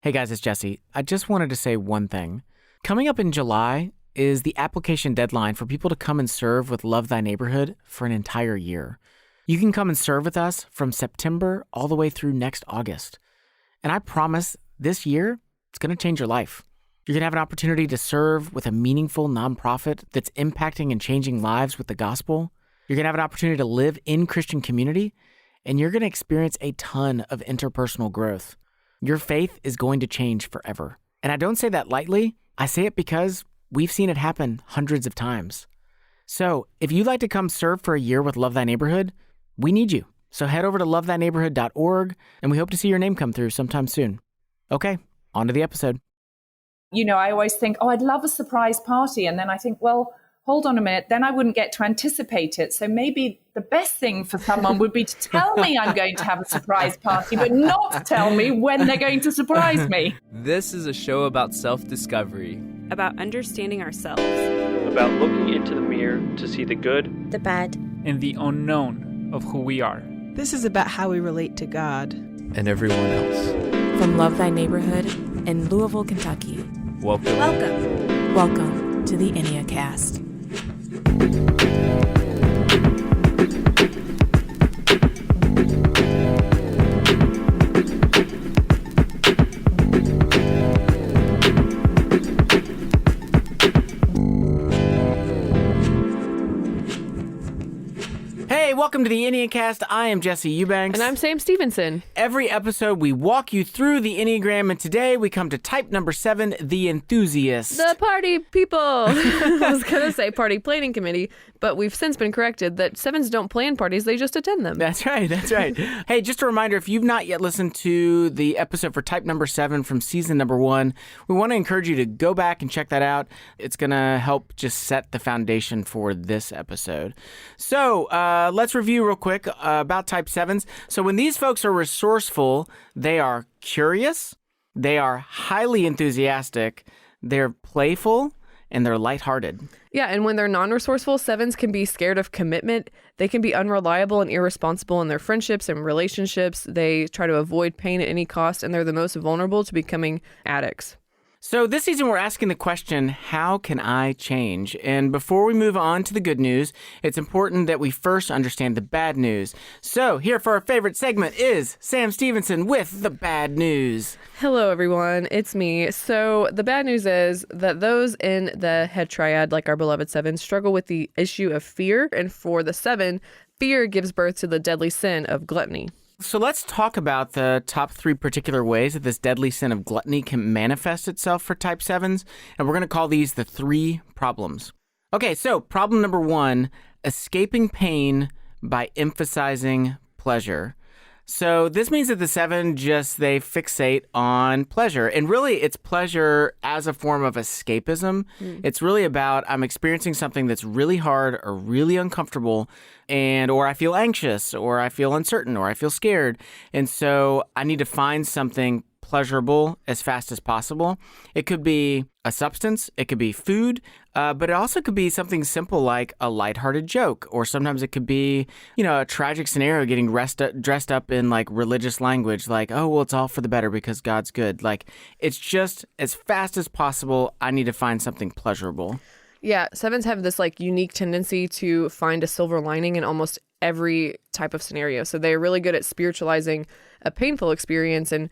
Hey guys, it's Jesse. I just wanted to say one thing. Coming up in July is the application deadline for people to come and serve with Love Thy Neighborhood for an entire year. You can come and serve with us from September all the way through next August. And I promise this year, it's going to change your life. You're going to have an opportunity to serve with a meaningful nonprofit that's impacting and changing lives with the gospel. You're going to have an opportunity to live in Christian community, and you're going to experience a ton of interpersonal growth. Your faith is going to change forever. And I don't say that lightly. I say it because we've seen it happen hundreds of times. So if you'd like to come serve for a year with Love Thy Neighborhood, we need you. So head over to lovethyneighborhood.org, and we hope to see your name come through sometime soon. Okay, on to the episode. You know, I always think, I'd love a surprise party. And then I think, well, hold on a minute, then I wouldn't get to anticipate it. So maybe the best thing for someone would be to tell me I'm going to have a surprise party, but not tell me when they're going to surprise me. This is a show about self-discovery. About understanding ourselves. About looking into the mirror to see the good, the bad, and the unknown of who we are. This is about how we relate to God. And everyone else. From Love Thy Neighborhood in Louisville, Kentucky. Welcome. Welcome to the Enneacast. Hey, welcome to the Enneacast. I am Jesse Eubanks. And I'm Sam Stevenson. Every episode, we walk you through the Enneagram, and today we come to type number 7, the Enthusiast. The party people. I was going to say party planning committee, but we've since been corrected that 7s don't plan parties, they just attend them. That's right. Hey, just a reminder, if you've not yet listened to the episode for type number 7 from season number 1, we want to encourage you to go back and check that out. It's going to help just set the foundation for this episode. So, let's review real quick about type 7s. So when these folks are resourceful, they are curious, they are highly enthusiastic, they're playful, and they're lighthearted. Yeah, and when they're non-resourceful, 7s can be scared of commitment. They can be unreliable and irresponsible in their friendships and relationships. They try to avoid pain at any cost, and they're the most vulnerable to becoming addicts. So this season, we're asking the question, how can I change? And before we move on to the good news, it's important that we first understand the bad news. So here for our favorite segment is Sam Stevenson with the bad news. Hello, everyone. It's me. So the bad news is that those in the head triad, like our beloved 7, struggle with the issue of fear. And for the 7, fear gives birth to the deadly sin of gluttony. So let's talk about the top 3 particular ways that this deadly sin of gluttony can manifest itself for type 7s. And we're going to call these the 3 problems. Okay, so problem number 1, escaping pain by emphasizing pleasure. So this means that the 7 they fixate on pleasure. And really, it's pleasure as a form of escapism. It's really about, I'm experiencing something that's really hard or really uncomfortable, or I feel anxious, or I feel uncertain, or I feel scared. And so I need to find something pleasurable as fast as possible. It could be a substance, it could be food, but it also could be something simple like a lighthearted joke, or sometimes it could be, a tragic scenario getting dressed up in like religious language, like, oh, well, it's all for the better because God's good. Like, it's just as fast as possible, I need to find something pleasurable. Yeah, 7s have this like unique tendency to find a silver lining in almost every type of scenario. So they're really good at spiritualizing a painful experience and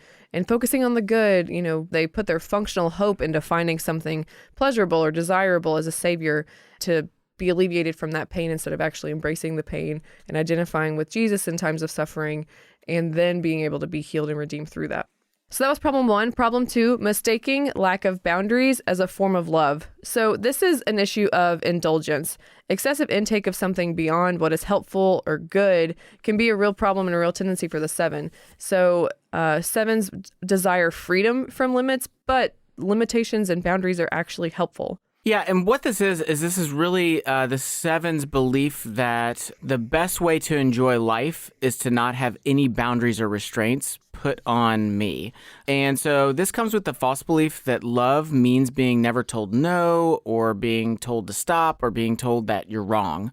focusing on the good. They put their functional hope into finding something pleasurable or desirable as a savior to be alleviated from that pain instead of actually embracing the pain and identifying with Jesus in times of suffering and then being able to be healed and redeemed through that. So that was problem 1. Problem 2, mistaking lack of boundaries as a form of love. So this is an issue of indulgence. Excessive intake of something beyond what is helpful or good can be a real problem and a real tendency for the 7. So 7s desire freedom from limits, but limitations and boundaries are actually helpful. Yeah, and what this is really the 7's belief that the best way to enjoy life is to not have any boundaries or restraints put on me. And so this comes with the false belief that love means being never told no, or being told to stop, or being told that you're wrong.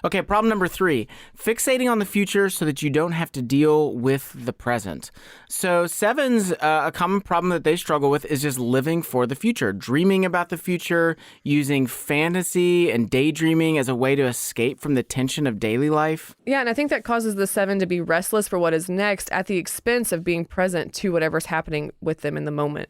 Okay, problem number 3, fixating on the future so that you don't have to deal with the present. So 7s, a common problem that they struggle with is just living for the future, dreaming about the future, using fantasy and daydreaming as a way to escape from the tension of daily life. Yeah, and I think that causes the 7 to be restless for what is next at the expense of being present to whatever's happening with them in the moment.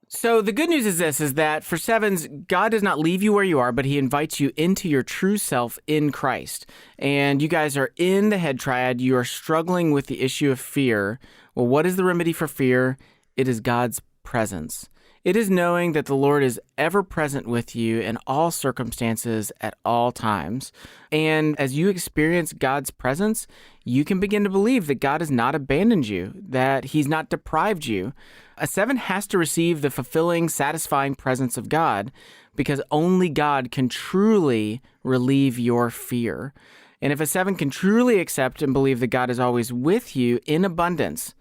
So the good news is this, is that for 7s, God does not leave you where you are, but he invites you into your true self in Christ. And you guys are in the head triad. You are struggling with the issue of fear. Well, what is the remedy for fear? It is God's presence. It is knowing that the Lord is ever present with you in all circumstances at all times. And as you experience God's presence, you can begin to believe that God has not abandoned you, that he's not deprived you. A 7 has to receive the fulfilling, satisfying presence of God because only God can truly relieve your fear. And if a 7 can truly accept and believe that God is always with you in abundance,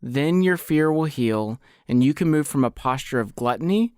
then your fear will heal and you can move from a posture of gluttony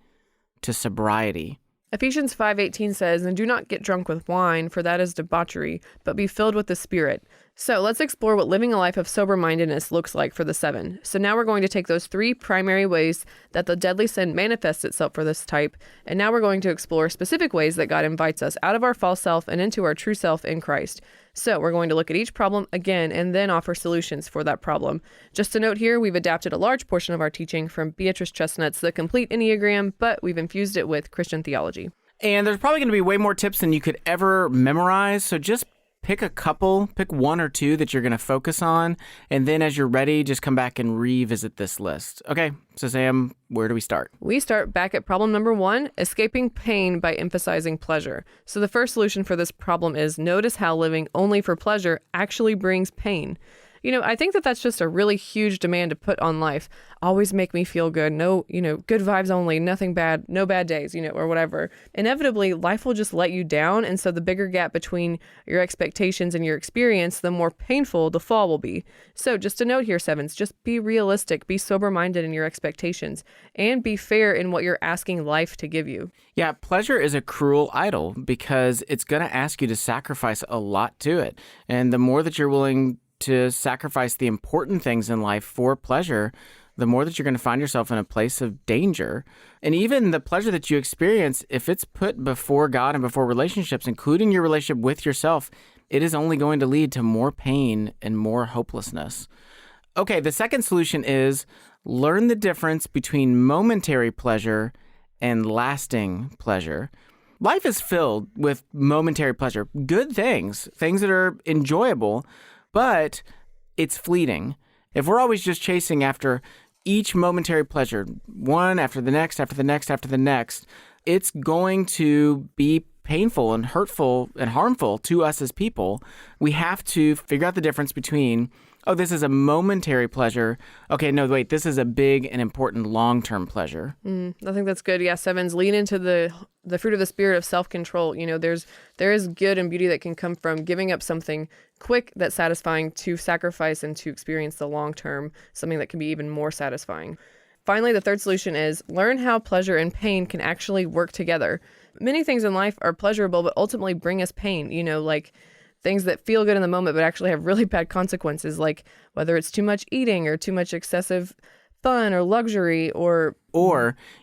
to sobriety. Ephesians 5:18 says, "And do not get drunk with wine, for that is debauchery, but be filled with the Spirit." So let's explore what living a life of sober-mindedness looks like for the 7. So now we're going to take those 3 primary ways that the deadly sin manifests itself for this type, and now we're going to explore specific ways that God invites us out of our false self and into our true self in Christ. So we're going to look at each problem again and then offer solutions for that problem. Just a note here, we've adapted a large portion of our teaching from Beatrice Chestnut's The Complete Enneagram, but we've infused it with Christian theology. And there's probably going to be way more tips than you could ever memorize, so just pick pick 1 or 2 that you're going to focus on, and then as you're ready, just come back and revisit this list. Okay, so Sam, where do we start? We start back at problem number 1, escaping pain by emphasizing pleasure. So the first solution for this problem is notice how living only for pleasure actually brings pain. I think that that's just a really huge demand to put on life. Always make me feel good. No, good vibes only, nothing bad, no bad days, or whatever. Inevitably, life will just let you down. And so the bigger gap between your expectations and your experience, the more painful the fall will be. So just a note here, 7s, just be realistic, be sober-minded in your expectations, and be fair in what you're asking life to give you. Yeah, pleasure is a cruel idol because it's going to ask you to sacrifice a lot to it. And the more that you're willing to sacrifice the important things in life for pleasure, the more that you're going to find yourself in a place of danger. And even the pleasure that you experience, if it's put before God and before relationships, including your relationship with yourself, it is only going to lead to more pain and more hopelessness. Okay, the second solution is learn the difference between momentary pleasure and lasting pleasure. Life is filled with momentary pleasure, good things that are enjoyable, but it's fleeting. If we're always just chasing after each momentary pleasure, one after the next, after the next, after the next, it's going to be painful and hurtful and harmful to us as people. We have to figure out the difference between, oh, this is a momentary pleasure. Okay, no, wait, this is a big and important long-term pleasure. I think that's good. Yeah, 7s, lean into the fruit of the spirit of self-control. There is good and beauty that can come from giving up something quick that's satisfying to sacrifice and to experience the long-term, something that can be even more satisfying. Finally, the third solution is learn how pleasure and pain can actually work together. Many things in life are pleasurable, but ultimately bring us pain, like things that feel good in the moment, but actually have really bad consequences, like whether it's too much eating or too much excessive fun or luxury, or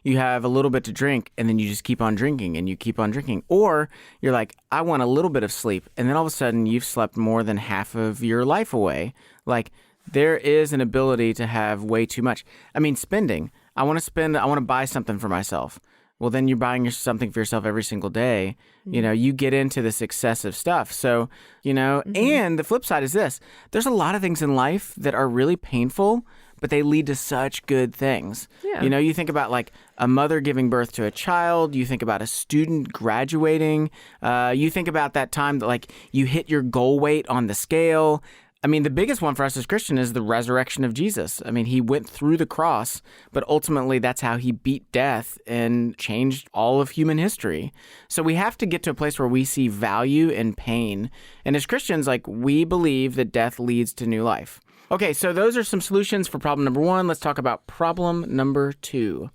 you have a little bit to drink and then you just keep on drinking and you keep on drinking. Or you're like, I want a little bit of sleep. And then all of a sudden you've slept more than half of your life away. Like there is an ability to have way too much. I mean, spending. I want to buy something for myself. Well, then you're buying something for yourself every single day. You get into this excessive stuff. So, and the flip side is this. There's a lot of things in life that are really painful, but they lead to such good things. Yeah. You think about like a mother giving birth to a child. You think about a student graduating. You think about that time that like you hit your goal weight on the scale. I mean, the biggest one for us as Christians is the resurrection of Jesus. I mean, he went through the cross, but ultimately that's how he beat death and changed all of human history. So we have to get to a place where we see value in pain. And as Christians, like we believe that death leads to new life. Okay, so those are some solutions for problem number 1. Let's talk about problem number 2.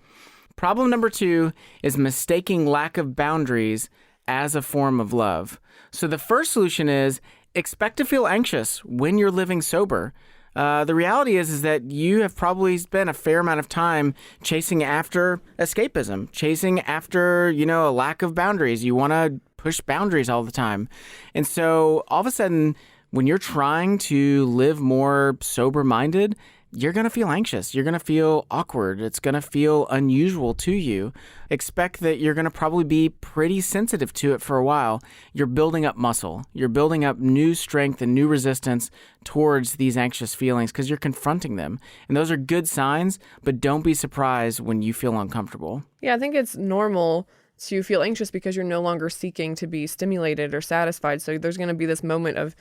Problem number 2 is mistaking lack of boundaries as a form of love. So the first solution is expect to feel anxious when you're living sober. The reality is that you have probably spent a fair amount of time chasing after escapism, chasing after, a lack of boundaries. You want to push boundaries all the time. And so all of a sudden, when you're trying to live more sober-minded, you're going to feel anxious. You're going to feel awkward. It's going to feel unusual to you. Expect that you're going to probably be pretty sensitive to it for a while. You're building up muscle. You're building up new strength and new resistance towards these anxious feelings because you're confronting them. And those are good signs, but don't be surprised when you feel uncomfortable. Yeah, I think it's normal to feel anxious because you're no longer seeking to be stimulated or satisfied. So there's going to be this moment of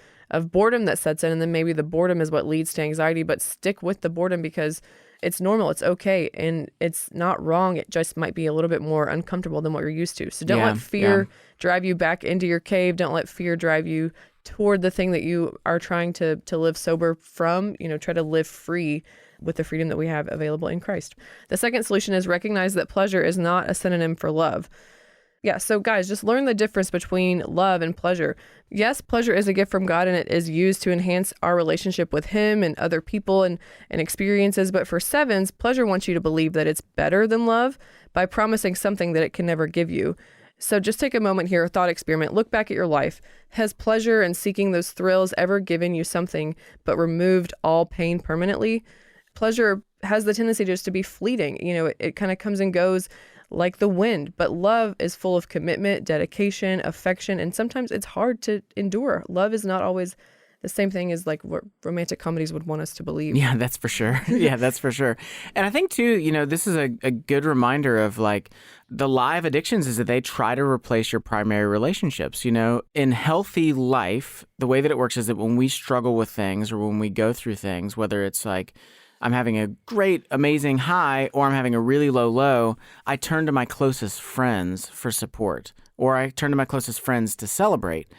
boredom that sets in, and then maybe the boredom is what leads to anxiety, but stick with the boredom because it's normal, it's okay, and it's not wrong. It just might be a little bit more uncomfortable than what you're used to. So don't let fear drive you back into your cave. Don't let fear drive you toward the thing that you are trying to live sober from. Try to live free with the freedom that we have available in Christ. The second solution is recognize that pleasure is not a synonym for love. Yeah, so guys, just learn the difference between love and pleasure. Yes, pleasure is a gift from God and it is used to enhance our relationship with Him and other people and experiences. But for sevens, pleasure wants you to believe that it's better than love by promising something that it can never give you. So just take a moment here, a thought experiment. Look back at your life. Has pleasure and seeking those thrills ever given you something but removed all pain permanently? Pleasure has the tendency just to be fleeting. It kind of comes and goes like the wind, but love is full of commitment, dedication, affection, and sometimes it's hard to endure. Love is not always the same thing as like what romantic comedies would want us to believe. Yeah, that's for sure. Yeah, that's for sure. And I think too, this is a good reminder of like the lie of addictions is that they try to replace your primary relationships. In healthy life, the way that it works is that when we struggle with things or when we go through things, whether it's like I'm having a great, amazing high, or I'm having a really low low, I turn to my closest friends for support, or I turn to my closest friends to celebrate.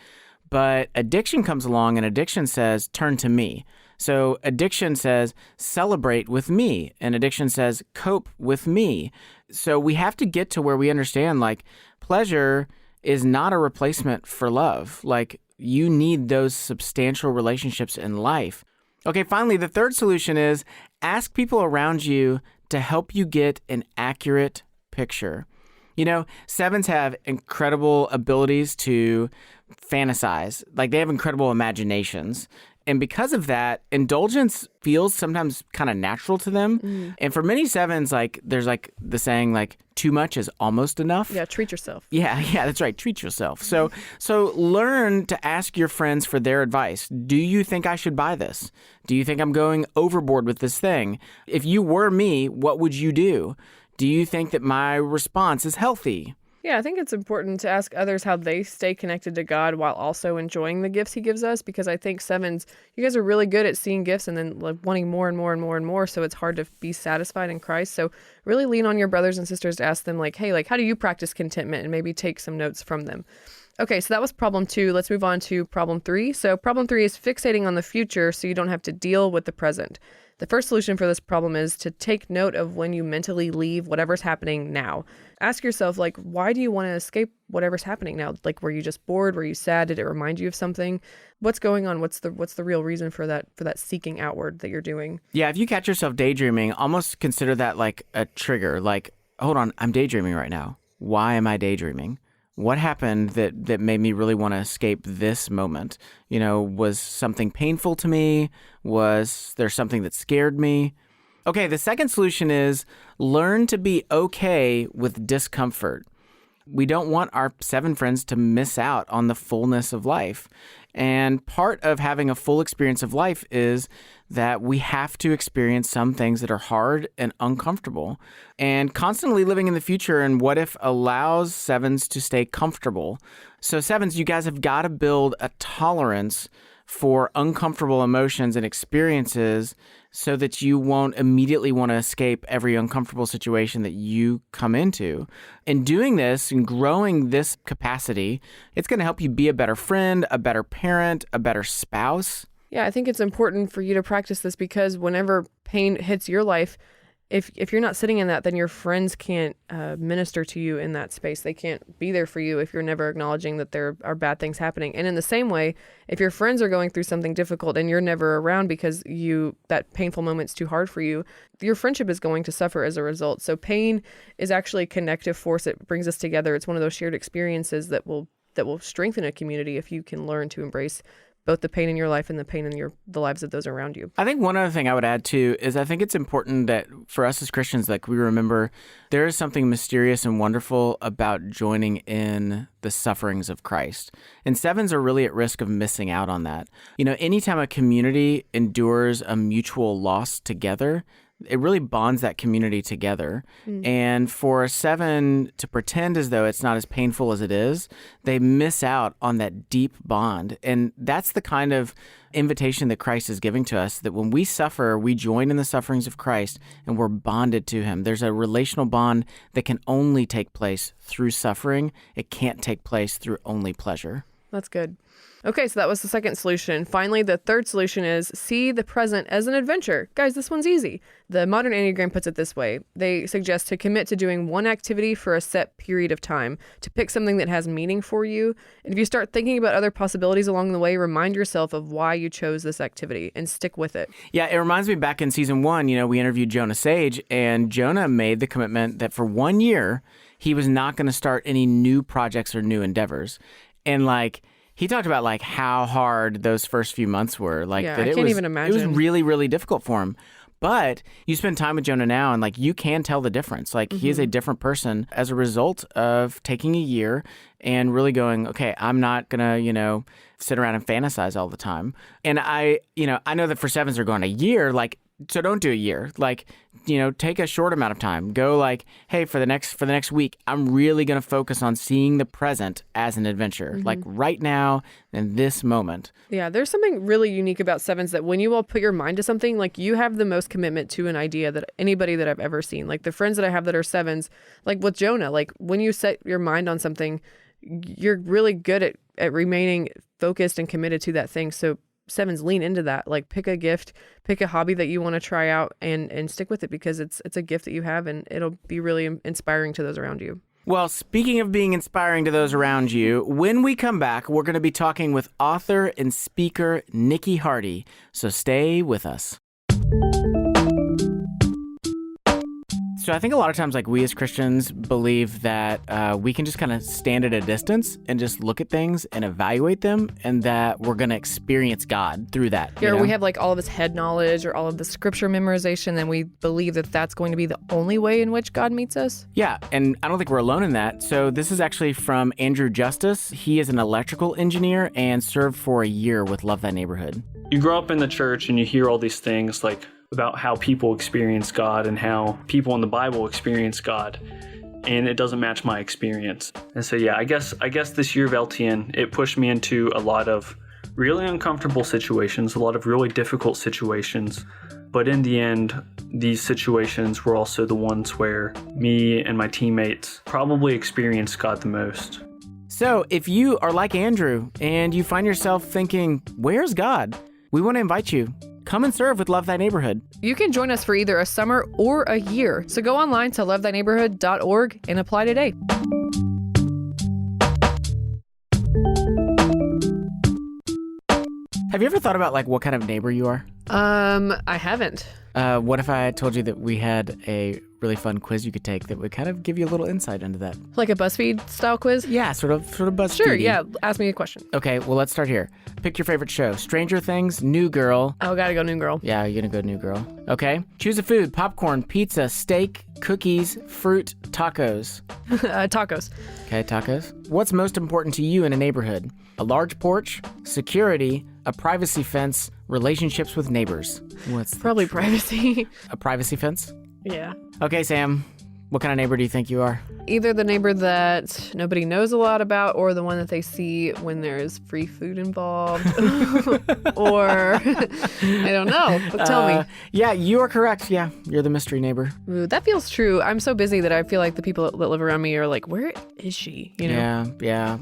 But addiction comes along and addiction says, turn to me. So addiction says, celebrate with me. And addiction says, cope with me. So we have to get to where we understand, like, pleasure is not a replacement for love. Like, you need those substantial relationships in life. Okay, finally, the third solution is ask people around you to help you get an accurate picture. Sevens have incredible abilities to fantasize. Like, they have incredible imaginations. And because of that, indulgence feels sometimes kind of natural to them. Mm. And for many sevens, like, there's like the saying, like, too much is almost enough. Yeah, treat yourself. Yeah, that's right. Treat yourself. So learn to ask your friends for their advice. Do you think I should buy this? Do you think I'm going overboard with this thing? If you were me, what would you do? Do you think that my response is healthy? Yeah, I think it's important to ask others how they stay connected to God while also enjoying the gifts He gives us, because I think sevens, you guys are really good at seeing gifts and then like wanting more and more and more and more, so it's hard to be satisfied in Christ. So really lean on your brothers and sisters to ask them like, hey, like, how do you practice contentment, and maybe take some notes from them. Okay, so that was problem 2. Let's move on to problem 3. So problem 3 is fixating on the future so you don't have to deal with the present. The first solution for this problem is to take note of when you mentally leave whatever's happening now. Ask yourself, like, why do you want to escape whatever's happening now? Like, were you just bored? Were you sad? Did it remind you of something? What's going on? What's the real reason for that seeking outward that you're doing? Yeah, if you catch yourself daydreaming, almost consider that like a trigger. Like, hold on, I'm daydreaming right now. Why am I daydreaming? What happened that made me really want to escape this moment? Was something painful to me? Was there something that scared me? Okay, the second solution is learn to be okay with discomfort. We don't want our 7 friends to miss out on the fullness of life. And part of having a full experience of life is that we have to experience some things that are hard and uncomfortable. And constantly living in the future and what if allows 7s to stay comfortable. So 7s, you guys have got to build a tolerance for uncomfortable emotions and experiences so that you won't immediately want to escape every uncomfortable situation that you come into. In doing this and growing this capacity, it's going to help you be a better friend, a better parent, a better spouse. Yeah, I think it's important for you to practice this because whenever pain hits your life, if you're not sitting in that, then your friends can't minister to you in that space. They can't be there for you if you're never acknowledging that there are bad things happening. And in the same way, if your friends are going through something difficult and you're never around because that painful moment's too hard for you, your friendship is going to suffer as a result. So pain is actually a connective force. It brings us together. It's one of those shared experiences that will strengthen a community if you can learn to embrace both the pain in your life and the pain in the lives of those around you. I think one other thing I would add too is I think it's important that for us as Christians, like we remember there is something mysterious and wonderful about joining in the sufferings of Christ. And sevens are really at risk of missing out on that. You know, anytime a community endures a mutual loss together, it really bonds that community together. And for a seven to pretend as though it's not as painful as it is, they miss out on that deep bond. And that's the kind of invitation that Christ is giving to us, that when we suffer, we join in the sufferings of Christ and we're bonded to him. There's a relational bond that can only take place through suffering. It can't take place through only pleasure. That's good. Okay, so that was the second solution. Finally, the third solution is see the present as an adventure. Guys, this one's easy. The modern Enneagram puts it this way. They suggest to commit to doing one activity for a set period of time, to pick something that has meaning for you. And if you start thinking about other possibilities along the way, remind yourself of why you chose this activity and stick with it. Yeah, it reminds me back in season 1, we interviewed Jonah Sage, and Jonah made the commitment that for 1 year, he was not going to start any new projects or new endeavors. And he talked about how hard those first few months were. I can't even imagine. It was really, really difficult for him. But you spend time with Jonah now, and you can tell the difference. He is a different person as a result of taking a year and really going, okay, I'm not gonna, sit around and fantasize all the time. And I know that for sevens are going a year, so don't do a year. Take a short amount of time. Go hey, for the next week, I'm really going to focus on seeing the present as an adventure, right now in this moment. Yeah, there's something really unique about sevens that when you all put your mind to something, you have the most commitment to an idea that anybody that I've ever seen. The friends that I have that are sevens, with Jonah, when you set your mind on something, you're really good at remaining focused and committed to that thing. So sevens, lean into that. Pick a gift, pick a hobby that you want to try out and stick with it, because it's a gift that you have and it'll be really inspiring to those around you. Well, speaking of being inspiring to those around you, when we come back, we're going to be talking with author and speaker Niki Hardy. So stay with us. So I think a lot of times, we as Christians believe that we can just kind of stand at a distance and just look at things and evaluate them, and that we're going to experience God through that. Yeah, we have all of this head knowledge or all of the scripture memorization, and we believe that that's going to be the only way in which God meets us. Yeah, and I don't think we're alone in that. So this is actually from Andrew Justice. He is an electrical engineer and served for a year with Love Thy Neighborhood. You grow up in the church and you hear all these things about how people experience God and how people in the Bible experience God, and it doesn't match my experience. And so, I guess this year of LTN, it pushed me into a lot of really uncomfortable situations, a lot of really difficult situations. But in the end, these situations were also the ones where me and my teammates probably experienced God the most. So if you are like Andrew and you find yourself thinking, where's God? We want to invite you. Come and serve with Love Thy Neighborhood. You can join us for either a summer or a year. So go online to lovethyneighborhood.org and apply today. Have you ever thought about what kind of neighbor you are? I haven't. What if I told you that we had a really fun quiz you could take that would kind of give you a little insight into that? Like a BuzzFeed style quiz? Yeah, sort of BuzzFeed. Sure, yeah. Ask me a question. Okay, well, let's start here. Pick your favorite show. Stranger Things, New Girl. Oh, gotta go New Girl. Yeah, you're gonna go New Girl. Okay. Choose a food. Popcorn, pizza, steak, cookies, fruit, tacos. Tacos. Okay, tacos. What's most important to you in a neighborhood? A large porch, security, a privacy fence, relationships with neighbors. What's probably privacy. A privacy fence? Yeah. Okay, Sam. What kind of neighbor do you think you are? Either the neighbor that nobody knows a lot about, or the one that they see when there's free food involved. Or, I don't know. But tell me. Yeah, you are correct. Yeah, you're the mystery neighbor. Ooh, that feels true. I'm so busy that I feel like the people that live around me are like, where is she? Yeah.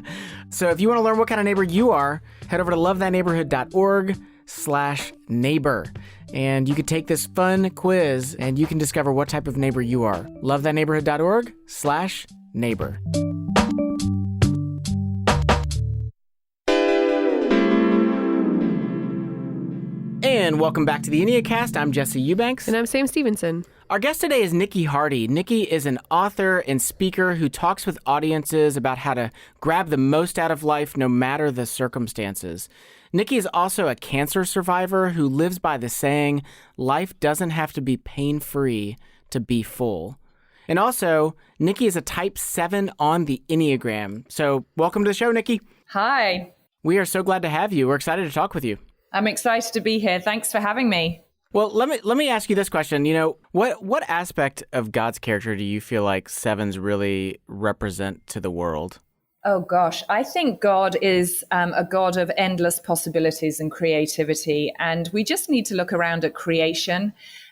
So if you want to learn what kind of neighbor you are, head over to lovethyneighborhood.org. lovethatneighbor. And you can take this fun quiz and you can discover what type of neighbor you are. lovethatneighborhood.org/neighbor. And welcome back to the Enneacast. I'm Jesse Eubanks. And I'm Sam Stevenson. Our guest today is Niki Hardy. Niki is an author and speaker who talks with audiences about how to grab the most out of life no matter the circumstances. Niki is also a cancer survivor who lives by the saying, life doesn't have to be pain-free to be full. And also, Niki is a Type 7 on the Enneagram. So welcome to the show, Niki. Hi. We are so glad to have you. We're excited to talk with you. I'm excited to be here. Thanks for having me. Well, let me ask you this question. You know, what aspect of God's character do you feel like sevens really represent to the world? Oh, gosh. I think God is a God of endless possibilities and creativity. And we just need to look around at creation.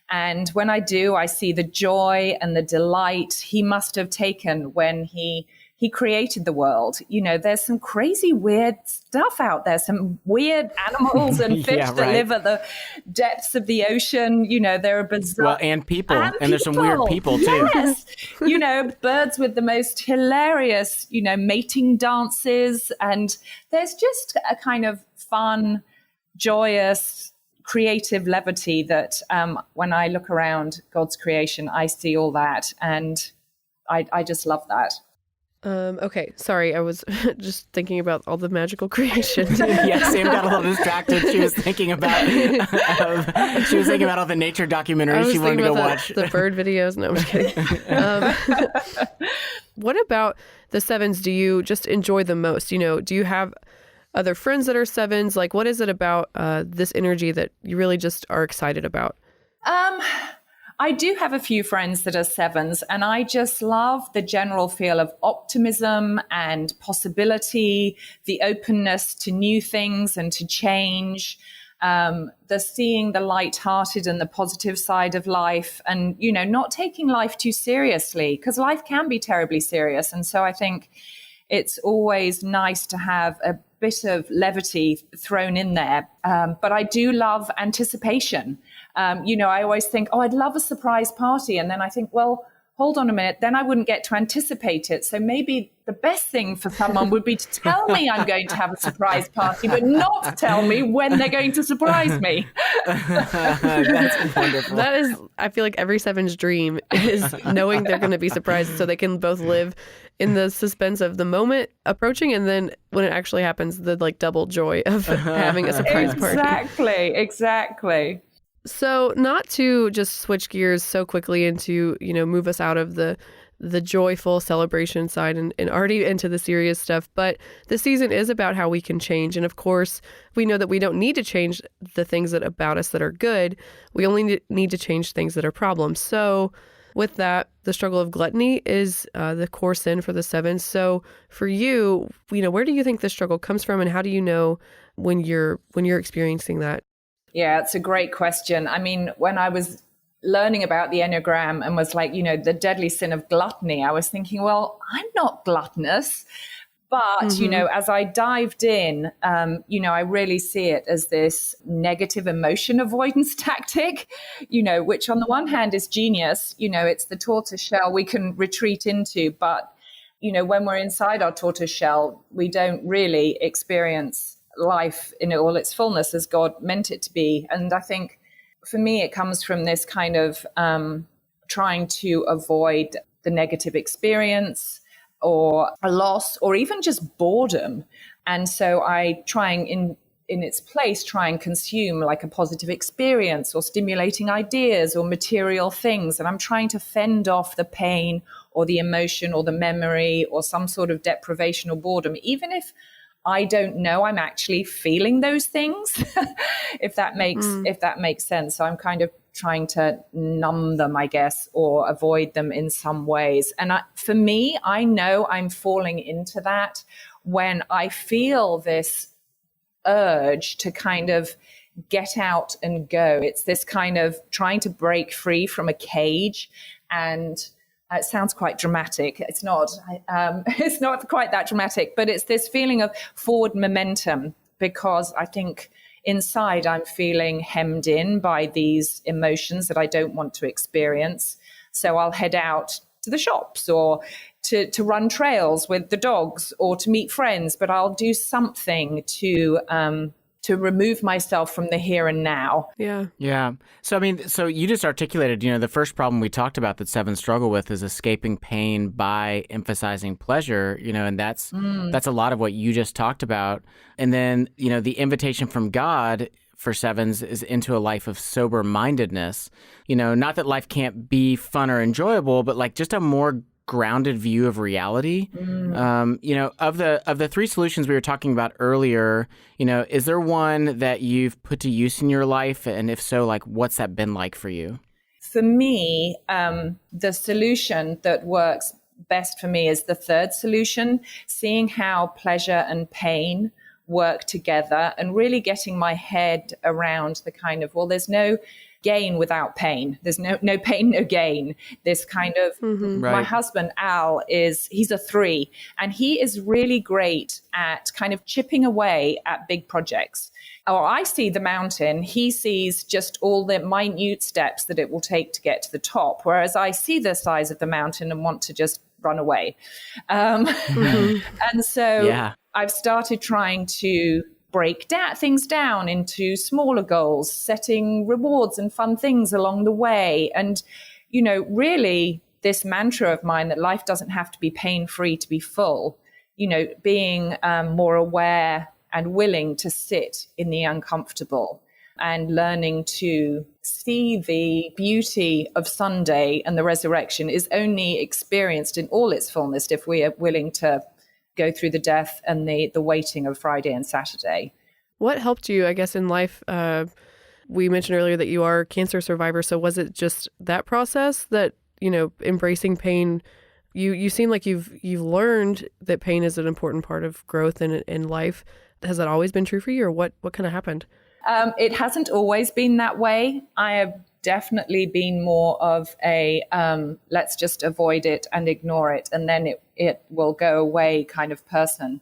And when I do, I see the joy and the delight he must have taken when he created the world. You know, there's some crazy, weird stuff out there, some weird animals and fish that live at the depths of the ocean. You know, there are bizarre... Well, and people. And there's some weird people, too. Yes. You know, birds with the most hilarious, you know, mating dances. And there's just a kind of fun, joyous, creative levity that when I look around God's creation, I see all that. And I just love that. Okay, sorry, I was just thinking about all the magical creation. Yeah, Sam got a little distracted. She was thinking about all the nature documentaries she wanted to go watch. The bird videos. No, I'm just kidding. What about the sevens do you just enjoy the most? You know, do you have other friends that are sevens? Like, what is it about this energy that you really just are excited about? I do have a few friends that are sevens, and I just love the general feel of optimism and possibility, the openness to new things and to change, the seeing the lighthearted and the positive side of life, and, you know, not taking life too seriously, because life can be terribly serious. And so I think it's always nice to have a bit of levity thrown in there. But I do love anticipation. You know, I always think, oh, I'd love a surprise party. And then I think, well, hold on a minute, then I wouldn't get to anticipate it. So maybe the best thing for someone would be to tell me I'm going to have a surprise party, but not tell me when they're going to surprise me. That's wonderful. That is, I feel like every seven's dream is knowing they're going to be surprised so they can both live in the suspense of the moment approaching, and then when it actually happens, the like double joy of having a surprise party. Exactly. So not to just switch gears so quickly into, you know, move us out of the joyful celebration side and already into the serious stuff, but this season is about how we can change. And of course, we know that we don't need to change the things that about us that are good. We only need to change things that are problems. So with that, the struggle of gluttony is the core sin for the sevens. So for you, you know, where do you think the struggle comes from, and how do you know when you're experiencing that? Yeah, it's a great question. I mean, when I was learning about the Enneagram and was like, you know, the deadly sin of gluttony, I was thinking, well, I'm not gluttonous. But, you know, as I dived in, you know, I really see it as this negative emotion avoidance tactic, you know, which on the one hand is genius. You know, it's the tortoise shell we can retreat into. But, you know, when we're inside our tortoise shell, we don't really experience life in all its fullness as God meant it to be. And I think for me, it comes from this kind of trying to avoid the negative experience or a loss or even just boredom. And so I in its place, try and consume like a positive experience or stimulating ideas or material things. And I'm trying to fend off the pain or the emotion or the memory or some sort of deprivation or boredom, even if I don't know I'm actually feeling those things, if that makes sense. So I'm kind of trying to numb them, I guess, or avoid them in some ways. And for me, I know I'm falling into that when I feel this urge to kind of get out and go. It's this kind of trying to break free from a cage, and it sounds quite dramatic. It's not. It's not quite that dramatic, but it's this feeling of forward momentum, because I think inside I'm feeling hemmed in by these emotions that I don't want to experience. So I'll head out to the shops or to run trails with the dogs or to meet friends, but I'll do something to remove myself from the here and now. Yeah. Yeah. So, I mean, so you just articulated, the first problem we talked about that sevens struggle with is escaping pain by emphasizing pleasure, and that's a lot of what you just talked about. And then, the invitation from God for sevens is into a life of sober-mindedness. Not that life can't be fun or enjoyable, but like just a more grounded view of reality. Of the three solutions we were talking about earlier, is there one that you've put to use in your life? And if so, like, what's that been like for you? For me, the solution that works best for me is the third solution, seeing how pleasure and pain work together and really getting my head around the kind of, well, there's no gain without pain. There's no pain, no gain. This kind of, my husband, Al, he's a 3, and he is really great at kind of chipping away at big projects. Or I see the mountain, he sees just all the minute steps that it will take to get to the top, whereas I see the size of the mountain and want to just run away. And so I've started trying to break things down into smaller goals, setting rewards and fun things along the way. And, really this mantra of mine that life doesn't have to be pain-free to be full, being more aware and willing to sit in the uncomfortable and learning to see the beauty of Sunday and the resurrection is only experienced in all its fullness if we are willing to go through the death and the waiting of Friday and Saturday. What helped you, I guess, in life? We mentioned earlier that you are a cancer survivor. So was it just that process that, embracing pain? You seem like you've learned that pain is an important part of growth in life. Has that always been true for you, or what kind of happened? It hasn't always been that way. I have definitely been more of a let's just avoid it and ignore it, and then it will go away kind of person.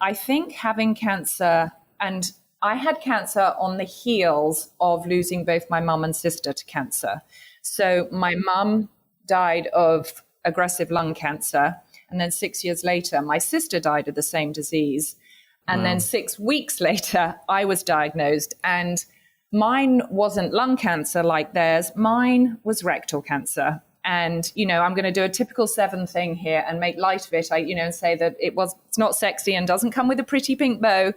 I think having cancer, and I had cancer on the heels of losing both my mum and sister to cancer. So my mum died of aggressive lung cancer, and then 6 years later, my sister died of the same disease. And then 6 weeks later, I was diagnosed, and mine wasn't lung cancer like theirs. Mine was rectal cancer. And, I'm going to do a typical 7 thing here and make light of it, and say that it's not sexy and doesn't come with a pretty pink bow.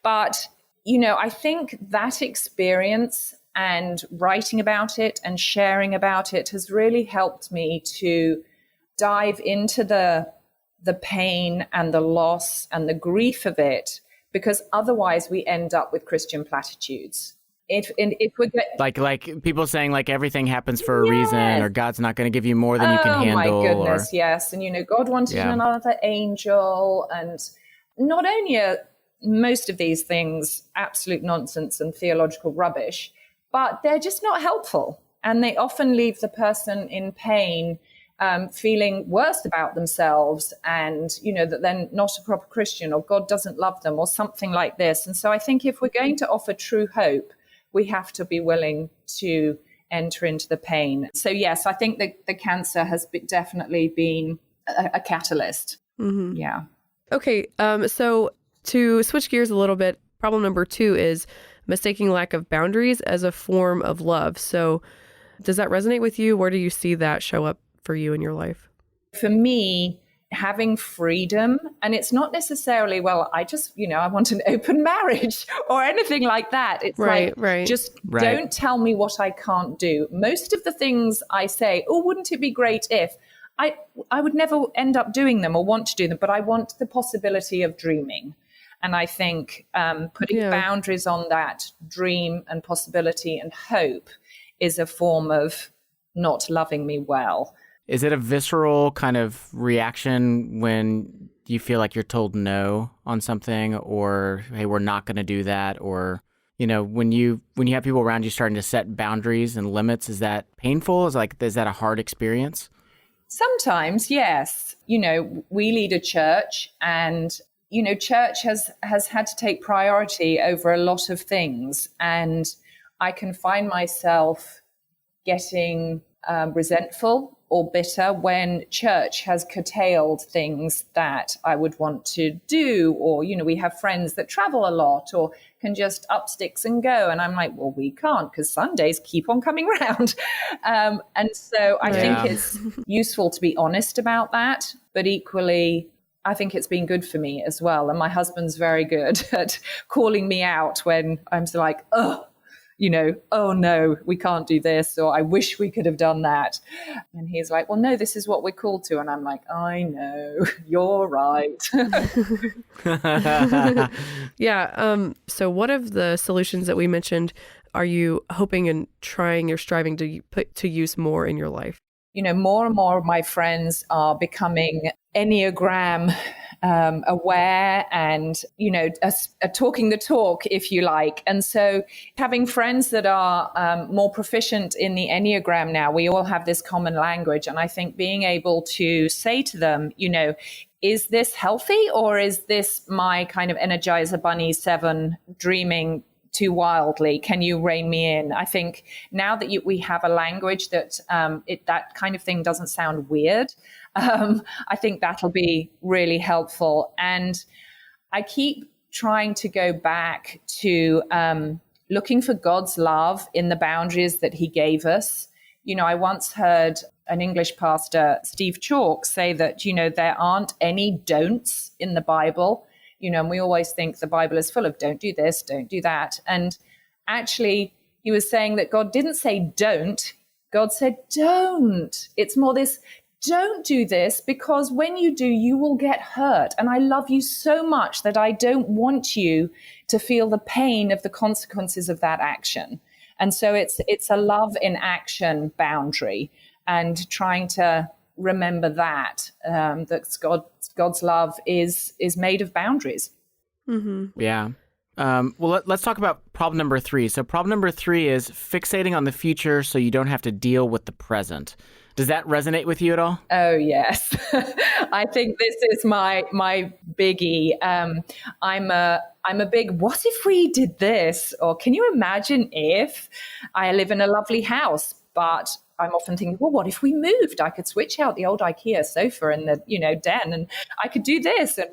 But, I think that experience and writing about it and sharing about it has really helped me to dive into the pain and the loss and the grief of it, because otherwise we end up with Christian platitudes. If we get like people saying like everything happens for a reason, or God's not going to give you more than you can handle. Oh my goodness, yes. And God wanted another angel, and not only are most of these things absolute nonsense and theological rubbish, but they're just not helpful, and they often leave the person in pain feeling worse about themselves, and that they're not a proper Christian, or God doesn't love them, or something like this. And so I think if we're going to offer true hope, we have to be willing to enter into the pain. So yes, I think that the cancer has definitely been a catalyst. Mm-hmm. Yeah. Okay. So to switch gears a little bit, problem number 2 is mistaking lack of boundaries as a form of love. So does that resonate with you? Where do you see that show up for you in your life? For me, having freedom, and it's not necessarily, well, I just, I want an open marriage or anything like that. It's just don't tell me what I can't do. Most of the things I say, oh, wouldn't it be great if, I would never end up doing them or want to do them, but I want the possibility of dreaming. And I think putting boundaries on that dream and possibility and hope is a form of not loving me well. Is it a visceral kind of reaction when you feel like you're told no on something, or, hey, we're not going to do that? Or, when you have people around you starting to set boundaries and limits, is that painful? Is that a hard experience? Sometimes, yes. We lead a church, and church has had to take priority over a lot of things. And I can find myself getting resentful or bitter when church has curtailed things that I would want to do. Or, we have friends that travel a lot or can just up sticks and go. And I'm like, well, we can't because Sundays keep on coming round. And so I think it's useful to be honest about that. But equally, I think it's been good for me as well. And my husband's very good at calling me out when I'm so like, oh no, we can't do this, or I wish we could have done that. And he's like, well, no, this is what we're called to. And I'm like, I know, you're right. Yeah. So what of the solutions that we mentioned are you hoping and trying or striving to put to use more in your life? More and more of my friends are becoming Enneagram aware and, talking the talk, if you like. And so having friends that are more proficient in the Enneagram now, we all have this common language. And I think being able to say to them, is this healthy or is this my kind of Energizer Bunny 7 dreaming too wildly? Can you rein me in? I think now that we have a language that that kind of thing doesn't sound weird, I think that'll be really helpful. And I keep trying to go back to looking for God's love in the boundaries that he gave us. I once heard an English pastor, Steve Chalk, say that, there aren't any don'ts in the Bible. And we always think the Bible is full of don't do this, don't do that. And actually, he was saying that God didn't say don't. God said don't. It's more this, don't do this because when you do, you will get hurt. And I love you so much that I don't want you to feel the pain of the consequences of that action. And so it's a love in action boundary and trying to remember that God's love is made of boundaries. Mm-hmm. Yeah. Well, let's talk about problem number 3. So problem number 3 is fixating on the future so you don't have to deal with the present. Does that resonate with you at all? Oh, yes. I think this is my biggie. I'm a big, what if we did this? Or can you imagine if I live in a lovely house, but I'm often thinking, well, what if we moved? I could switch out the old IKEA sofa in the, den, and I could do this. And,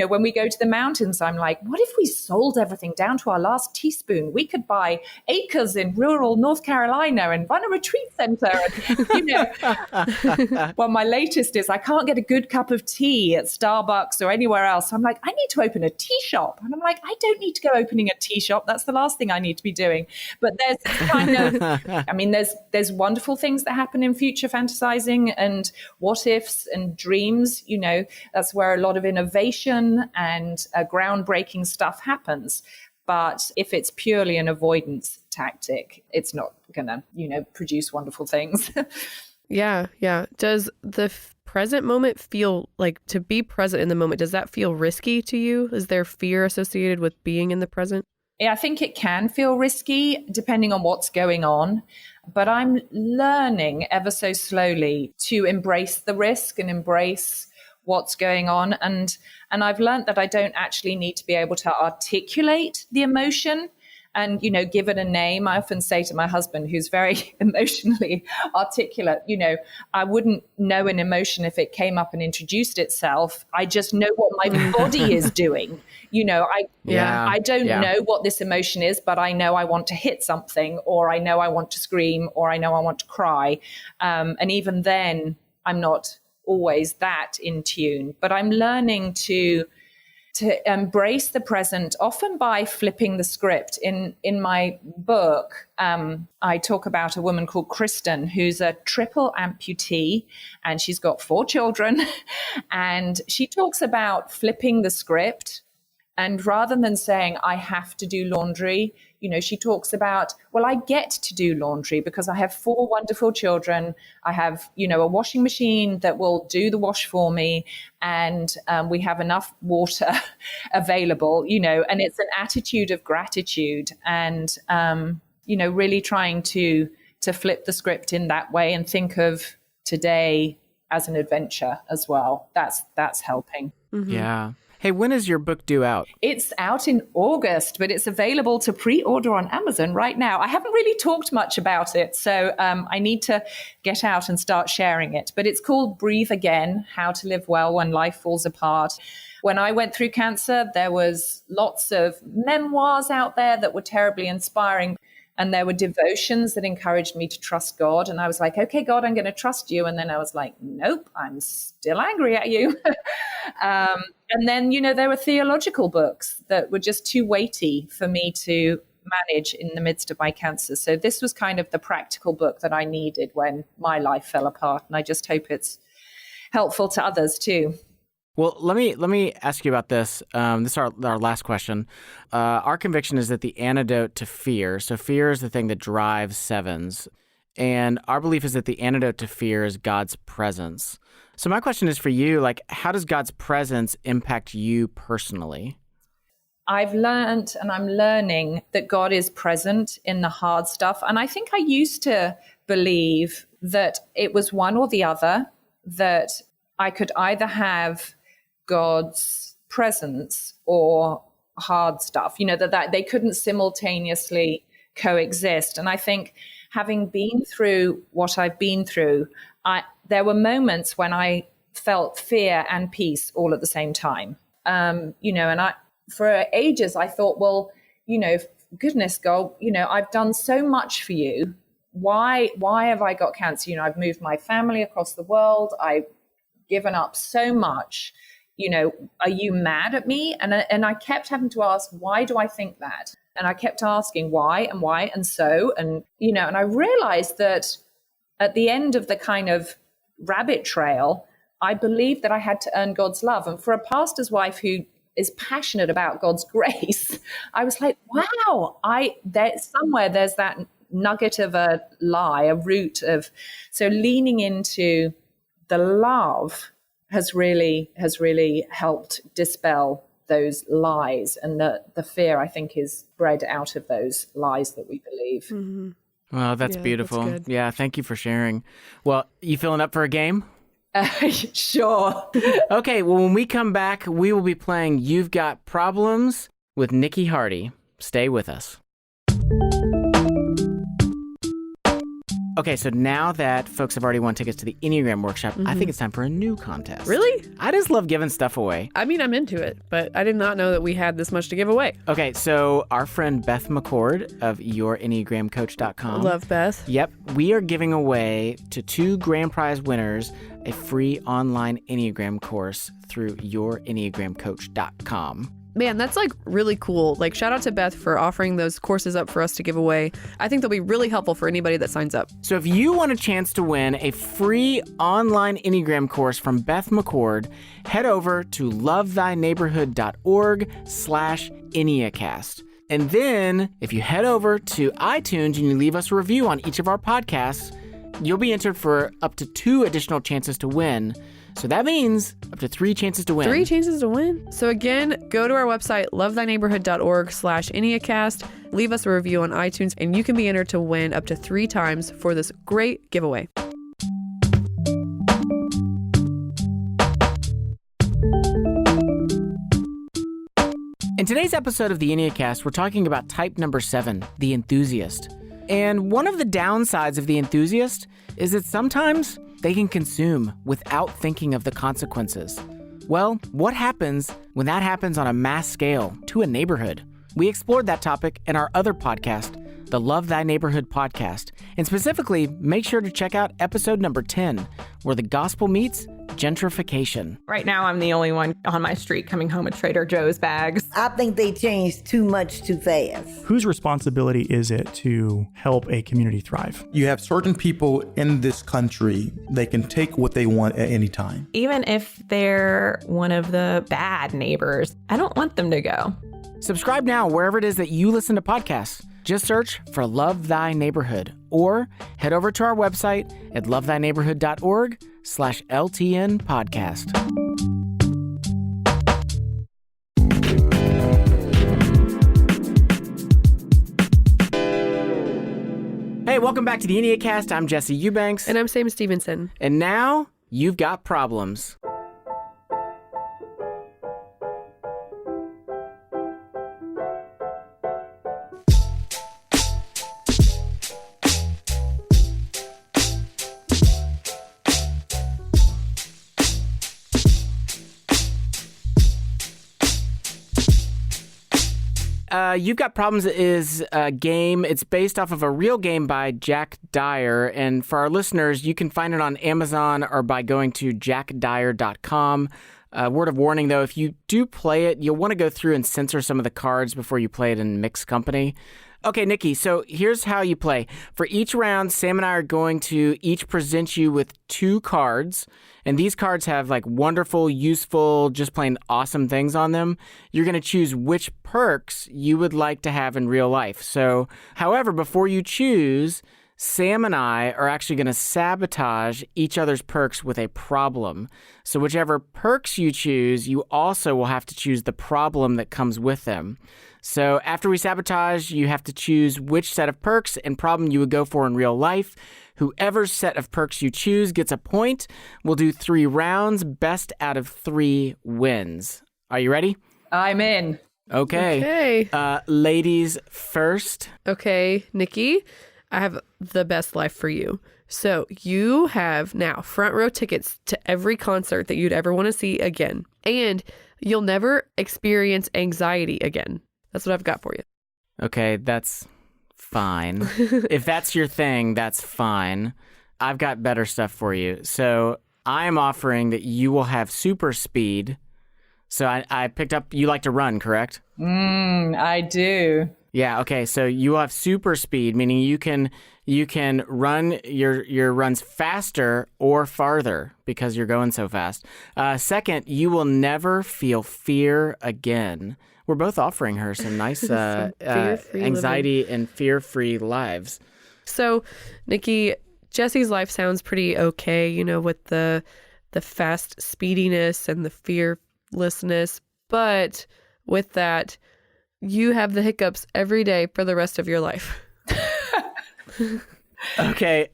when we go to the mountains, I'm like, what if we sold everything down to our last teaspoon? We could buy acres in rural North Carolina and run a retreat center. And, well, my latest is I can't get a good cup of tea at Starbucks or anywhere else. I'm like, I need to open a tea shop. And I'm like, I don't need to go opening a tea shop. That's the last thing I need to be doing. But there's kind of, there's wonderful things that happen in future fantasizing and what ifs and dreams. That's where a lot of innovation and groundbreaking stuff happens. But if it's purely an avoidance tactic, it's not gonna produce wonderful things. Yeah. Does the present moment feel like, to be present in the moment, does that feel risky to you? Is there fear associated with being in the present? Yeah, I think it can feel risky depending on what's going on. But I'm learning ever so slowly to embrace the risk and embrace what's going on. And I've learned that I don't actually need to be able to articulate the emotion and, give it a name. I often say to my husband, who's very emotionally articulate, I wouldn't know an emotion if it came up and introduced itself. I just know what my body is doing. I don't know what this emotion is, but I know I want to hit something, or I know I want to scream, or I know I want to cry. And even then, I'm not always that in tune, but I'm learning to embrace the present, often by flipping the script. In my book, I talk about a woman called Kristen, who's a triple amputee, and she's got 4 children. And she talks about flipping the script. And rather than saying, I have to do laundry, she talks about, well, I get to do laundry because I have 4 wonderful children. I have, a washing machine that will do the wash for me. And we have enough water available, and it's an attitude of gratitude and, really trying to flip the script in that way and think of today as an adventure as well. That's helping. Mm-hmm. Yeah. Hey, when is your book due out? It's out in August, but it's available to pre-order on Amazon right now. I haven't really talked much about it, so I need to get out and start sharing it. But it's called Breathe Again, How to Live Well When Life Falls Apart. When I went through cancer, there was lots of memoirs out there that were terribly inspiring. And there were devotions that encouraged me to trust God. And I was like, okay, God, I'm going to trust you. And then I was like, nope, I'm still angry at you. And then, there were theological books that were just too weighty for me to manage in the midst of my cancer. So this was kind of the practical book that I needed when my life fell apart. And I just hope it's helpful to others too. Well, let me ask you about this. This is our last question. Our conviction is that the antidote to fear, so fear is the thing that drives sevens, and our belief is that the antidote to fear is God's presence. So my question is for you, like, how does God's presence impact you personally? I've learned and I'm learning that God is present in the hard stuff. And I think I used to believe that it was one or the other, that I could either have God's presence or hard stuff, that they couldn't simultaneously coexist. And I think having been through what I've been through, there were moments when I felt fear and peace all at the same time. And for ages I thought, well, goodness, God, I've done so much for you. Why have I got cancer? I've moved my family across the world. I've given up so much. Are you mad at me? And I kept having to ask, why do I think that? And I kept asking why and so, and I realized that at the end of the kind of rabbit trail, I believed that I had to earn God's love. And for a pastor's wife who is passionate about God's grace, I was like, wow, there's that nugget of a lie, a root of, so leaning into the love has really helped dispel those lies, and the fear, I think, is bred out of those lies that we believe. Mm-hmm. Well, that's beautiful. That's good. Yeah, thank you for sharing. Well, you feeling up for a game? Sure. Okay, well, when we come back, we will be playing You've Got Problems with Niki Hardy. Stay with us. Okay, so now that folks have already won tickets to the Enneagram workshop, I think it's time for a new contest. Really? I just love giving stuff away. I mean, I'm into it, but I did not know that we had this much to give away. Okay, so our friend Beth McCord of YourEnneagramCoach.com. Love Beth. Yep, we are giving away to 2 grand prize winners a free online Enneagram course through YourEnneagramCoach.com. Man, that's like really cool. Like, shout out to Beth for offering those courses up for us to give away. I think they'll be really helpful for anybody that signs up. So if you want a chance to win a free online Enneagram course from Beth McCord, head over to lovethyneighborhood.org/Enneacast. And then if you head over to iTunes and you leave us a review on each of our podcasts, you'll be entered for up to 2 additional chances to win. So that means up to 3 chances to win. 3 chances to win. So again, go to our website, lovethyneighborhood.org/Enneacast. Leave us a review on iTunes, and you can be entered to win up to 3 times for this great giveaway. In today's episode of the Enneacast, we're talking about type number 7, the enthusiast. And one of the downsides of the enthusiast is that sometimes they can consume without thinking of the consequences. Well, what happens when that happens on a mass scale to a neighborhood? We explored that topic in our other podcast, the Love Thy Neighborhood podcast. And specifically, make sure to check out episode number 10, where the gospel meets gentrification. Right now, I'm the only one on my street coming home with Trader Joe's bags. I think they changed too much too fast. Whose responsibility is it to help a community thrive? You have certain people in this country, they can take what they want at any time. Even if they're one of the bad neighbors, I don't want them to go. Subscribe now wherever it is that you listen to podcasts. Just search for Love Thy Neighborhood or head over to our website at lovethyneighborhood.org/LTN podcast. Hey, welcome back to the Enneacast. I'm Jesse Eubanks. And I'm Sam Stevenson. And now, You've Got Problems. You've Got Problems is a game. It's based off of a real game by Jack Dyer. And for our listeners, you can find it on Amazon or by going to jackdyer.com. Word of warning, though, if you do play it, you'll want to go through and censor some of the cards before you play it in mixed company. Okay, Niki, so here's how you play. For each round, Sam and I are going to each present you with 2 cards. And these cards have like wonderful, useful, just plain awesome things on them. You're going to choose which perks you would like to have in real life. So, however, before you choose, Sam and I are actually going to sabotage each other's perks with a problem. So whichever perks you choose, you also will have to choose the problem that comes with them. So after we sabotage, you have to choose which set of perks and problem you would go for in real life. Whoever's set of perks you choose gets a point. We'll do 3 rounds. Best out of 3 wins. Are you ready? I'm in. Okay. Ladies first. Okay, Niki, I have the best life for you. So you have now front row tickets to every concert that you'd ever want to see again. And you'll never experience anxiety again. That's what I've got for you. Okay, that's fine. If that's your thing, that's fine. I've got better stuff for you. So I'm offering that you will have super speed. So I picked up, you like to run, correct? I do. Yeah, okay. So you will have super speed, meaning you can run your runs faster or farther because you're going so fast. Second, you will never feel fear again. We're both offering her some nice anxiety living and fear-free lives. So, Niki, Jesse's life sounds pretty okay, you know, with the fast speediness and the fearlessness. But with that, you have the hiccups every day for the rest of your life. Okay.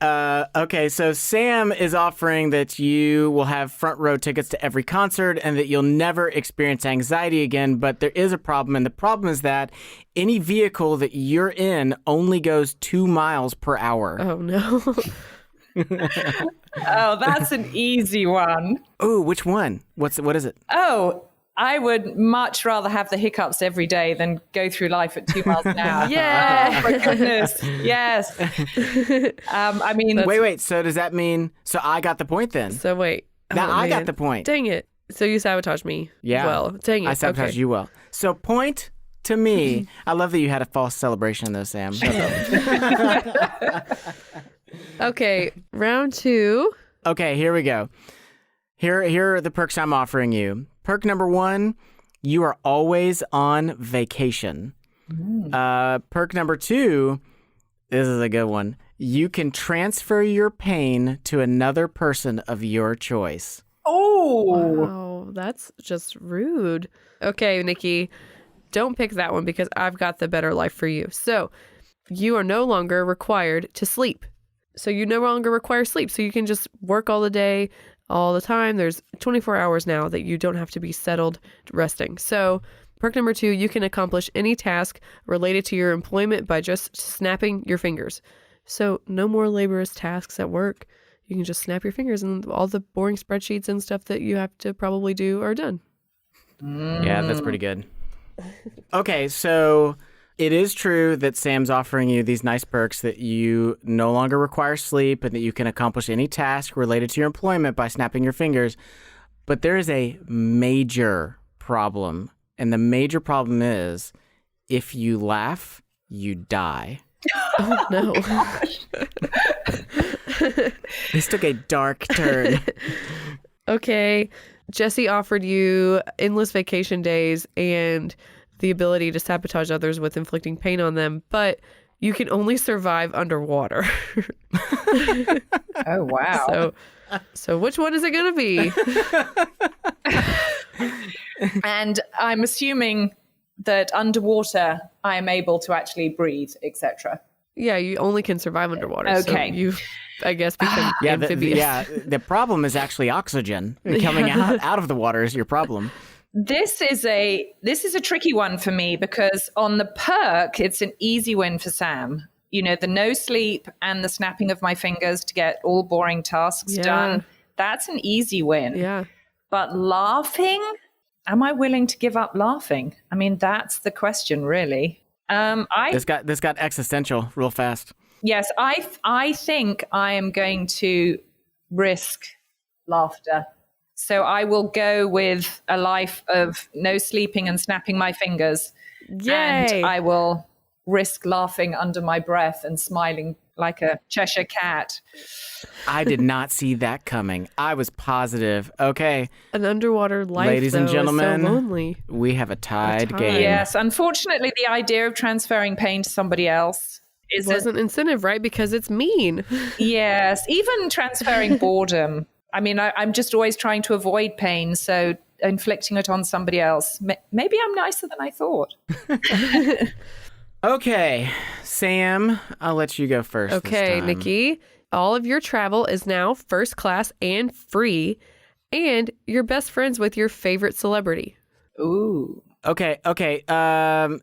So Sam is offering that you will have front row tickets to every concert and that you'll never experience anxiety again. But there is a problem. And the problem is that any vehicle that you're in only goes 2 miles per hour. Oh, no. Oh, that's an easy one. Oh, which one? What is it? Oh, I would much rather have the hiccups every day than go through life at 2 miles an hour. Yeah. Oh, my goodness. Yes. I mean... Wait. So does that mean... So I got the point then? So wait. Now I got the point. Dang it. So you sabotaged me. Yeah. Well, dang it. I sabotaged you well. So point to me. I love that you had a false celebration though, Sam. Okay. Round 2. Okay, here we go. Here are the perks I'm offering you. Perk number 1, you are always on vacation. Perk number 2, this is a good one. You can transfer your pain to another person of your choice. Oh, wow, that's just rude. Okay, Niki, don't pick that one because I've got the better life for you. So you are no longer required to sleep. So you no longer require sleep. So you can just work all the day, all the time. There's 24 hours now that you don't have to be settled resting. So perk number 2, you can accomplish any task related to your employment by just snapping your fingers. So no more laborious tasks at work. You can just snap your fingers and all the boring spreadsheets and stuff that you have to probably do are done. Yeah, that's pretty good. Okay, so it is true that Sam's offering you these nice perks that you no longer require sleep and that you can accomplish any task related to your employment by snapping your fingers. But there is a major problem. And the major problem is if you laugh, you die. Oh, no. This took a dark turn. Okay. Jesse offered you endless vacation days and the ability to sabotage others with inflicting pain on them, but you can only survive underwater. Oh, wow. So which one is it going to be? And I'm assuming that underwater I am able to actually breathe, etc. Yeah, you only can survive underwater. Okay. So you, I guess, become amphibious. The problem is actually oxygen. Coming out of the water is your problem. This is a tricky one for me because on the perk, it's an easy win for Sam. You know, the no sleep and the snapping of my fingers to get all boring tasks done. That's an easy win. Yeah. But laughing, am I willing to give up laughing? I mean, that's the question, really. This got existential real fast. Yes, I think I am going to risk laughter. So I will go with a life of no sleeping and snapping my fingers. Yay. And I will risk laughing under my breath and smiling like a Cheshire cat. I did not see that coming. I was positive. Okay. An underwater life, ladies and gentlemen, is so lonely. We have a tied game. Yes, unfortunately, the idea of transferring pain to somebody else wasn't incentive, right? Because it's mean. Yes, even transferring boredom. I mean, I'm just always trying to avoid pain, so inflicting it on somebody else. Maybe I'm nicer than I thought. Okay, Sam, I'll let you go first. Okay, Niki, all of your travel is now first class and free, and you're best friends with your favorite celebrity. Ooh. Okay.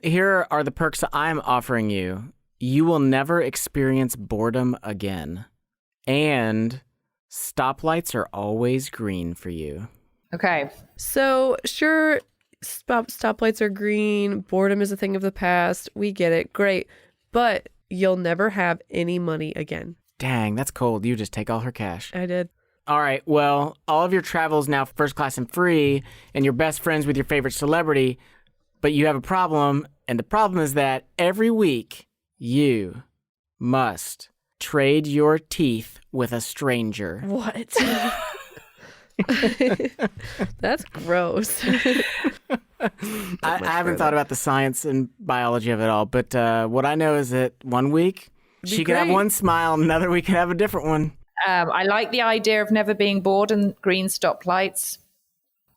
Here are the perks I'm offering you. You will never experience boredom again, and stoplights are always green for you. Okay. So, sure, stoplights are green. Boredom is a thing of the past. We get it. Great. But you'll never have any money again. Dang, that's cold. You just take all her cash. I did. All right. Well, all of your travel is now first class and free, and you're best friends with your favorite celebrity. But you have a problem. And the problem is that every week you must trade your teeth with a stranger. What? That's gross. I haven't thought about the science and biology of it all, but what I know is that one week she could have one smile, another week could have a different one. I like the idea of never being bored and green stoplights.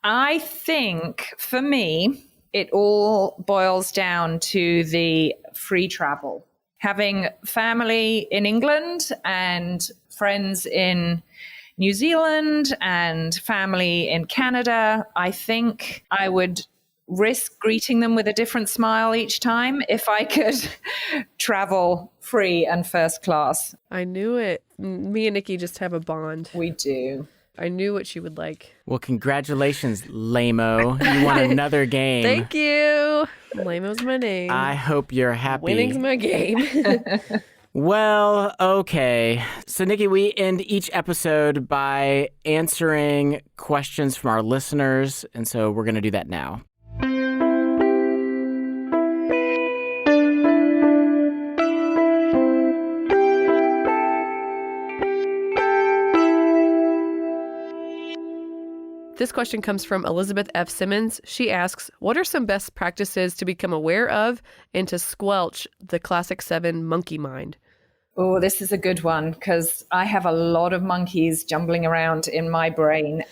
I think for me, it all boils down to the free travel. Having family in England and friends in New Zealand and family in Canada, I think I would risk greeting them with a different smile each time if I could travel free and first class. I knew it. Me and Niki just have a bond. We do. I knew what she would like. Well, congratulations, Lamo. You won another game. Thank you. Lamo's my name. I hope you're happy. Winning's my game. Well, okay. So, Niki, we end each episode by answering questions from our listeners, and so we're going to do that now. This question comes from Elizabeth F. Simmons. She asks, what are some best practices to become aware of and to squelch the classic 7 monkey mind? Oh, this is a good one because I have a lot of monkeys jumbling around in my brain.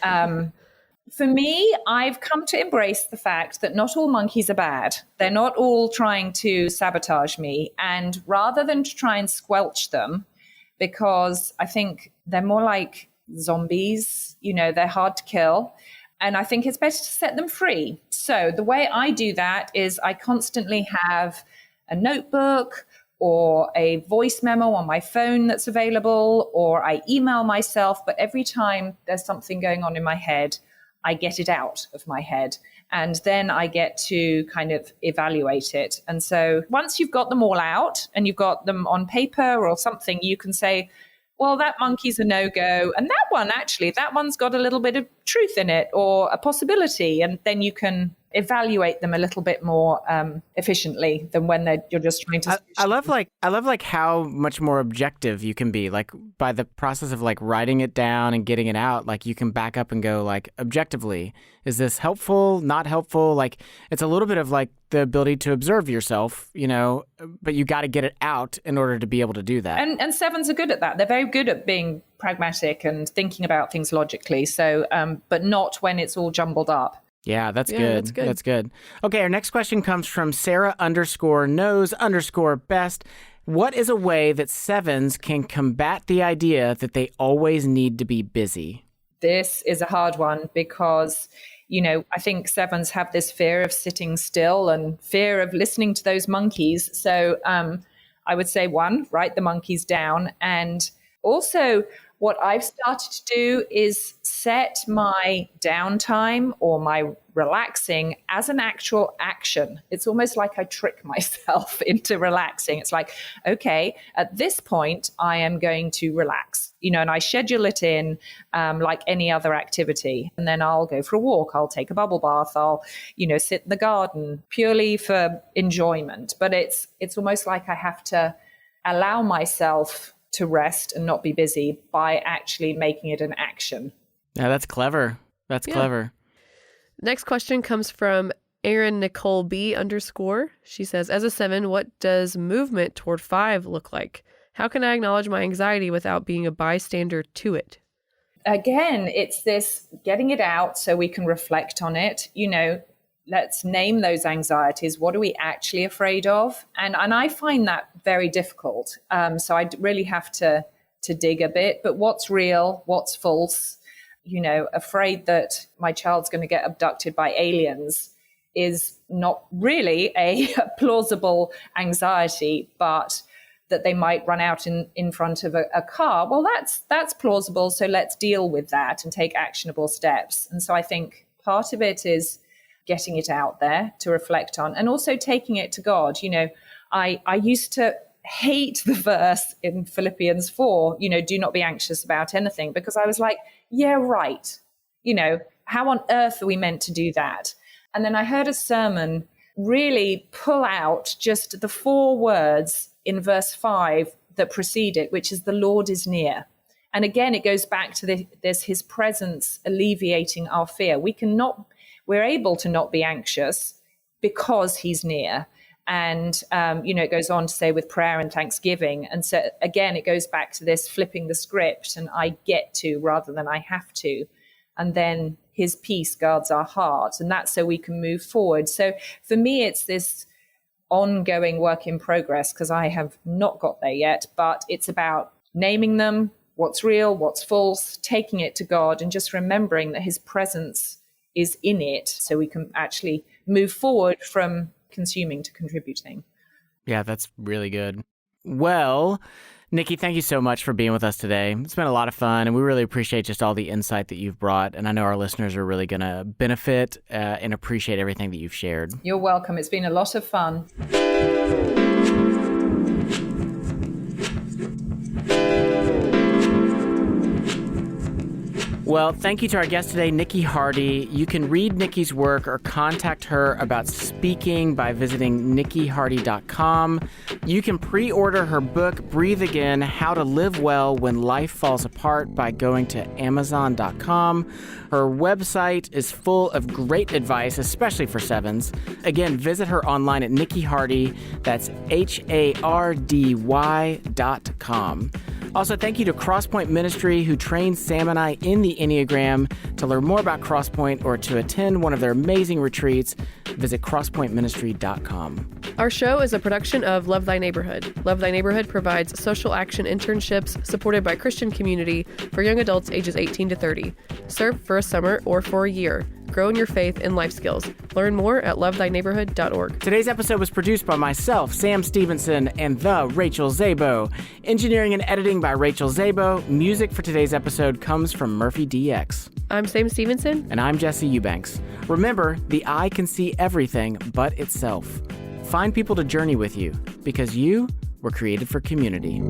For me, I've come to embrace the fact that not all monkeys are bad. They're not all trying to sabotage me. And rather than to try and squelch them, because I think they're more like zombies, they're hard to kill. And I think it's better to set them free. So the way I do that is I constantly have a notebook or a voice memo on my phone that's available, or I email myself. But every time there's something going on in my head, I get it out of my head. And then I get to kind of evaluate it. And so once you've got them all out and you've got them on paper or something, you can say, well, that monkey's a no-go. And that one's got a little bit of truth in it or a possibility. And then you can evaluate them a little bit more efficiently than when you're just trying to. I love how much more objective you can be. Like by the process of like writing it down and getting it out, like you can back up and go like objectively, is this helpful, not helpful? Like it's a little bit of like the ability to observe yourself, but you got to get it out in order to be able to do that. And 7s are good at that. They're very good at being pragmatic and thinking about things logically. So, but not when it's all jumbled up. Yeah, that's good. That's good. Okay, our next question comes from Sarah_knows_best. What is a way that 7s can combat the idea that they always need to be busy? This is a hard one because, I think 7s have this fear of sitting still and fear of listening to those monkeys. So I would say 1, write the monkeys down. And also what I've started to do is set my downtime or my relaxing as an actual action. It's almost like I trick myself into relaxing. It's like, okay, at this point, I am going to relax, and I schedule it in like any other activity. And then I'll go for a walk. I'll take a bubble bath. I'll, sit in the garden purely for enjoyment. But it's almost like I have to allow myself to rest and not be busy by actually making it an action. Yeah, that's clever. That's clever. Next question comes from Erin Nicole B _. She says, as a 7, what does movement toward 5 look like? How can I acknowledge my anxiety without being a bystander to it? Again, it's this getting it out so we can reflect on it. Let's name those anxieties. What are we actually afraid of? And I find that very difficult. So I really have to dig a bit. But what's real? What's false? Afraid that my child's going to get abducted by aliens is not really a plausible anxiety, but that they might run out in front of a car. Well, that's plausible. So let's deal with that and take actionable steps. And so I think part of it is getting it out there to reflect on, and also taking it to God. I used to hate the verse in Philippians 4, do not be anxious about anything, because I was like, yeah, right. How on earth are we meant to do that? And then I heard a sermon really pull out just the 4 words in verse 5 that precede it, which is the Lord is near. And again, it goes back to this his presence alleviating our fear. We're able to not be anxious because he's near. And, it goes on to say with prayer and thanksgiving. And so, again, it goes back to this flipping the script, and I get to rather than I have to. And then his peace guards our heart. And that's so we can move forward. So for me, it's this ongoing work in progress, because I have not got there yet. But it's about naming them, what's real, what's false, taking it to God, and just remembering that his presence is in it, so we can actually move forward from consuming to contributing. Yeah, that's really good. Well, Niki, thank you so much for being with us today. It's been a lot of fun, and we really appreciate just all the insight that you've brought. And I know our listeners are really going to benefit and appreciate everything that you've shared. You're welcome. It's been a lot of fun. Well, thank you to our guest today, Niki Hardy. You can read Niki's work or contact her about speaking by visiting NikiHardy.com. You can pre-order her book, Breathe Again, How to Live Well When Life Falls Apart, by going to Amazon.com. Her website is full of great advice, especially for 7s. Again, visit her online at Niki Hardy. That's HARDY.com. Also, thank you to Crosspoint Ministry, who trained Sam and I in the Enneagram. To learn more about Crosspoint or to attend one of their amazing retreats, visit crosspointministry.com. Our show is a production of Love Thy Neighborhood. Love Thy Neighborhood provides social action internships supported by Christian Community for young adults ages 18 to 30. Serve for a summer or for a year. Grow in your faith and life skills. Learn more at lovethyneighborhood.org. Today's episode was produced by myself, Sam Stevenson, and the Rachel Zabo. Engineering and editing by Rachel Zabo. Music for today's episode comes from Murphy DX. I'm Sam Stevenson. And I'm Jesse Eubanks. Remember, the eye can see everything but itself. Find people to journey with you, because you were created for community.